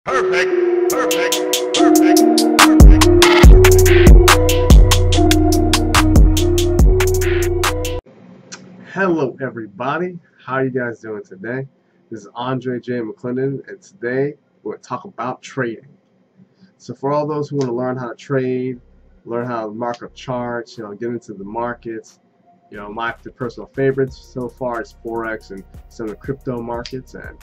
Perfect, perfect, perfect, perfect. Hello everybody, how are you guys doing today? This is AndreJMcClendon, and today we're going to talk about trading. So for all those who want to learn how to trade, learn how to mark up charts, get into the markets, my personal favorites so far is Forex and some of the crypto markets. And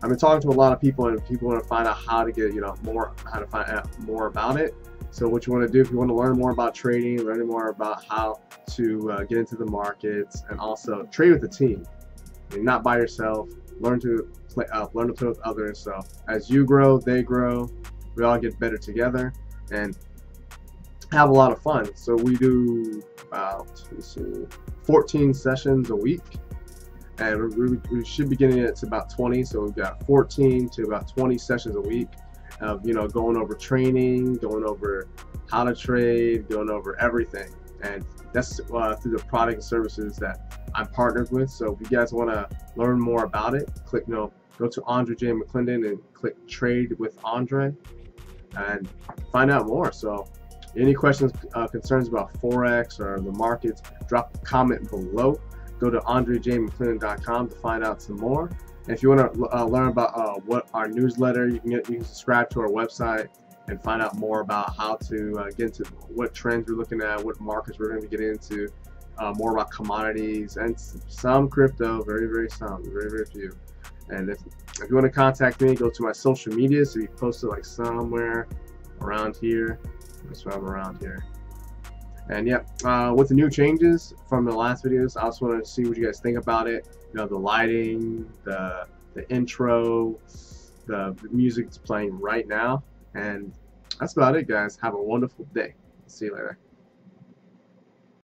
I've been talking to a lot of people, and people want to find out how to get how to find out more about it. So what you want to do, if you want to learn more about trading, learn more about how to get into the markets, and also trade with a team, not by yourself. Learn to play with others. So as you grow, they grow. We all get better together and have a lot of fun. So we do about 14 sessions a week. And we should be getting it to about 20, so we've got 14 to about 20 sessions a week of going over training, going over how to trade, going over everything. And that's through the product and services that I'm partnered with. So if you guys want to learn more about it, go to AndreJMcClendon and click Trade with Andre and find out more. So any questions, concerns about Forex or the markets, drop a comment below. Go to AndreJMcClendon.com to find out some more. And if you want to learn about what our newsletter, you can subscribe to our website and find out more about how to get into what trends we're looking at, what markets we're going to be getting into, more about commodities and some crypto, very few. And if you want to contact me, go to my social media. So you posted like somewhere around here. That's why I'm around here. And yeah, with the new changes from the last videos, I also want to see what you guys think about it. The lighting, the intro, the music that's playing right now. And that's about it, guys. Have a wonderful day. See you later.